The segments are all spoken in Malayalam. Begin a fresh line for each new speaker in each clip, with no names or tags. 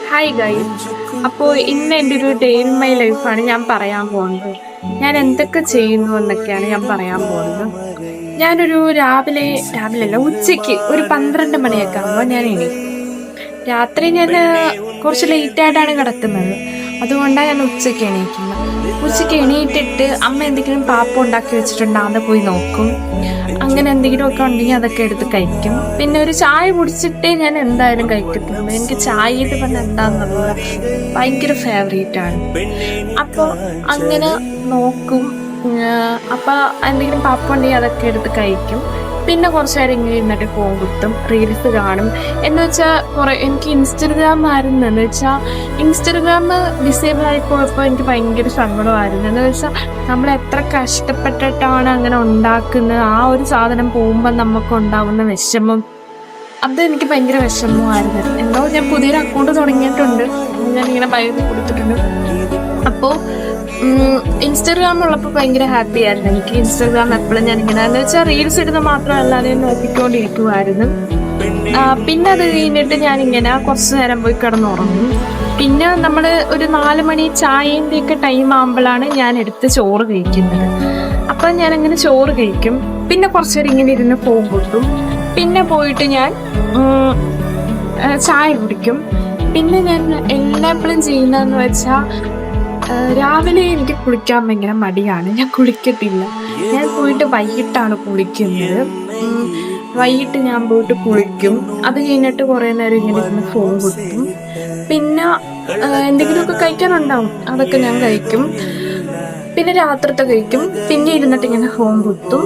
Hi guys. അപ്പോൾ ഇന്ന് എൻ്റെ ഒരു ഡേ ഇൻ മൈ ലൈഫാണ് ഞാൻ പറയാൻ പോകുന്നത്. ഞാൻ എന്തൊക്കെ ചെയ്യുന്നു എന്നൊക്കെയാണ് ഞാൻ പറയാൻ പോകുന്നത്. ഞാനൊരു രാവിലെ അല്ല, ഉച്ചയ്ക്ക് ഒരു 12 മണിയൊക്കെ ആകുമ്പോൾ ഞാൻ എണീക്കും. രാത്രി ഞാൻ കുറച്ച് ലേറ്റായിട്ടാണ് കിടക്കുന്നത്. അതുകൊണ്ടാണ് ഞാൻ ഉച്ചയ്ക്ക് എണീക്കുന്നത്. ഉച്ചയ്ക്ക് എണീറ്റിട്ട് അമ്മ എന്തെങ്കിലും പാപ്പം ഉണ്ടാക്കി വെച്ചിട്ടുണ്ടോ അത് പോയി നോക്കും. അങ്ങനെ എന്തെങ്കിലുമൊക്കെ ഉണ്ടെങ്കിൽ അതൊക്കെ എടുത്ത് കഴിക്കും. പിന്നെ ഒരു ചായ കുടിച്ചിട്ടേ ഞാൻ എന്തായാലും കഴിക്കത്തുള്ളൂ. എനിക്ക് ചായയിൽ പറഞ്ഞാൽ എന്താണെന്നുള്ളത് ഭയങ്കര ഫേവറേറ്റ് ആണ്. അപ്പോൾ അങ്ങനെ നോക്കും. അപ്പോൾ എന്തെങ്കിലും പാപ്പം ഉണ്ടെങ്കിൽ അതൊക്കെ എടുത്ത് കഴിക്കും. പിന്നെ കുറച്ച് നേരം ഇങ്ങനെ ഇരുന്നിട്ട് ഫോൺ കുത്തും, റീൽസ് കാണും. എന്ന് വെച്ചാൽ എനിക്ക് ഇൻസ്റ്റഗ്രാം ആയിരുന്നു. എന്ന് വെച്ചാൽ ഇൻസ്റ്റഗ്രാം ഡിസേബിൾ ആയിപ്പോയപ്പോൾ എനിക്ക് ഭയങ്കര സങ്കടമായിരുന്നു. എന്ന് വെച്ചാൽ നമ്മൾ എത്ര കഷ്ടപ്പെട്ടിട്ടാണ് അങ്ങനെ ഉണ്ടാക്കുന്നത്, ആ ഒരു സാധനം പോകുമ്പോൾ നമുക്ക് ഉണ്ടാവുന്ന വിഷമം, അത് എനിക്ക് ഭയങ്കര വിഷമമായിരുന്നു. എന്തോ ഞാൻ പുതിയൊരു അക്കൗണ്ട് തുടങ്ങിയിട്ടുണ്ട്, ഞാനിങ്ങനെ ബയോയിൽ കൊടുത്തിട്ടുണ്ട്. അപ്പോൾ ഇൻസ്റ്റാഗ്രാം ഉള്ളപ്പോൾ ഭയങ്കര ഹാപ്പി ആയിരുന്നു എനിക്ക്. ഇൻസ്റ്റാഗ്രാം എപ്പോഴും ഞാനിങ്ങനെ എന്ന് വെച്ചാൽ റീൽസ് ഇടുന്ന മാത്രമല്ല ഞാൻ നോക്കിക്കൊണ്ടിരിക്കുമായിരുന്നു. പിന്നെ അത് കഴിഞ്ഞിട്ട് ഞാനിങ്ങനെ കുറച്ച് നേരം പോയി കിടന്നുറങ്ങും. പിന്നെ നമ്മൾ ഒരു 4 മണി ചായൻ്റെയൊക്കെ ടൈം ആകുമ്പോഴാണ് ഞാൻ എടുത്ത് ചോറ് കഴിക്കുന്നത്. അപ്പം ഞാനങ്ങനെ ചോറ് കഴിക്കും. പിന്നെ കുറച്ച് നേരം ഇങ്ങനെ ഇരുന്ന് ഫോൺ കൊടുക്കും. പിന്നെ പോയിട്ട് ഞാൻ ചായ കുടിക്കും. പിന്നെ ഞാൻ എല്ലായ്പ്പോഴും ചെയ്യുന്നതെന്ന് വെച്ചാൽ രാവിലെ എനിക്ക് കുളിക്കാൻ ഭയങ്കര മടിയാണ്, ഞാൻ കുളിക്കത്തില്ല. ഞാൻ പോയിട്ട് വൈകിട്ടാണ് കുളിക്കുന്നത്. വൈകിട്ട് ഞാൻ പോയിട്ട് കുളിക്കും. അത് കഴിഞ്ഞിട്ട് കുറേ നേരം ഇങ്ങനെ ഇരുന്ന് ഫോൺ കൊടുക്കും. പിന്നെ എന്തെങ്കിലുമൊക്കെ കഴിക്കാനുണ്ടാവും, അതൊക്കെ ഞാൻ കഴിക്കും. പിന്നെ രാത്രിത്തെ കഴിക്കും. പിന്നെ ഇരുന്നിട്ട് ഇങ്ങനെ ഫോൺ കുത്തും.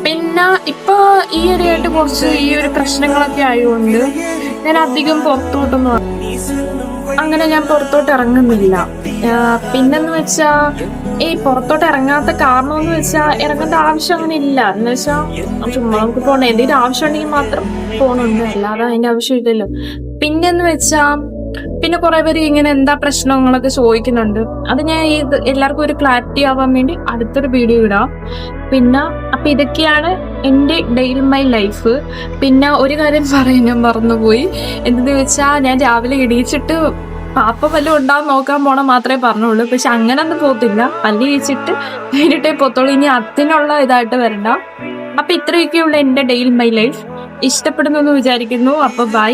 പിന്നെ ഇപ്പോൾ ഈ ഇടയായിട്ട് കുറച്ച് ഈ ഒരു പ്രശ്നങ്ങളൊക്കെ ആയതുകൊണ്ട് ഞാൻ അധികം അങ്ങനെ ഞാൻ പുറത്തോട്ട് ഇറങ്ങുന്നില്ല. പിന്നെന്ന് വെച്ചാൽ പുറത്തോട്ട് ഇറങ്ങാത്ത കാരണമെന്ന് വെച്ചാൽ ഇറങ്ങേണ്ട ആവശ്യം അങ്ങനെ ഇല്ല. എന്ന് വെച്ചാൽ ചുമ്മാ നമുക്ക് പോകണം, എന്തെങ്കിലും ആവശ്യം ഉണ്ടെങ്കിൽ മാത്രം പോകണുണ്ട്, അല്ലാതെ അതിൻ്റെ ആവശ്യമില്ലല്ലോ. പിന്നെന്ന് വെച്ചാൽ പിന്നെ കുറെ പേര് ഇങ്ങനെ എന്താ പ്രശ്നങ്ങളൊക്കെ ചോദിക്കുന്നുണ്ട്. അത് ഞാൻ എല്ലാവർക്കും ഒരു ക്ലാരിറ്റി ആവാൻ വേണ്ടി അടുത്തൊരു വീഡിയോ ഇടാം. പിന്നെ അപ്പം ഇതൊക്കെയാണ് എൻ്റെ ഡേ ഇൻ മൈ ലൈഫ്. പിന്നെ ഒരു കാര്യം പറയാൻ ഞാൻ മറന്നുപോയി. എന്തെന്ന് വെച്ചാൽ ഞാൻ രാവിലെ എണീച്ചിട്ട് പാപ്പ വല്ലതും ഉണ്ടാവും നോക്കാൻ പോണം മാത്രമേ പറഞ്ഞുള്ളൂ. പക്ഷെ അങ്ങനെ ഒന്നും പോകത്തില്ല, പല്ലി കഴിച്ചിട്ട് കഴിഞ്ഞിട്ടേ പോത്തുള്ളൂ. ഇനി അതിനുള്ള ഇതായിട്ട് വരണ്ട. അപ്പം ഇത്രയൊക്കെയുള്ള എൻ്റെ ഡേ ഇൻ മൈ ലൈഫ്. ഇഷ്ടപ്പെടുന്നു എന്ന് വിചാരിക്കുന്നു. അപ്പോൾ ബൈ.